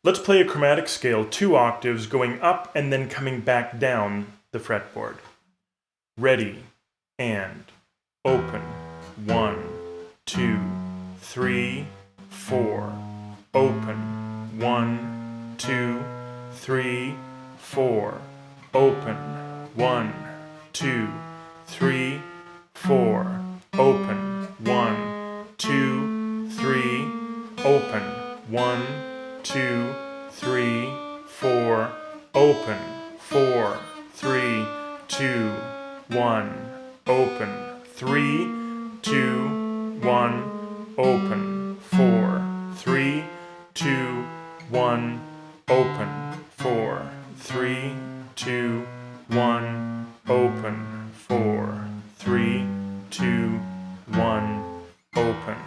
Let's play a chromatic scale 2 octaves going up and then coming back down the fretboard. Ready, and open. 1, 2, 3, 4. Open. 1, 2, 3, 4. Open. 1, 2, 3, 4. Open. 1, 2, 3. Open. 1, 2, 3, 4. Open. 4, 3, 2, 1. Open. 3, 2, 1. Open. 4, 3, 2, 1. Open. 4, 3, 2, 1. Open. 4, 3, 2, 1. Open.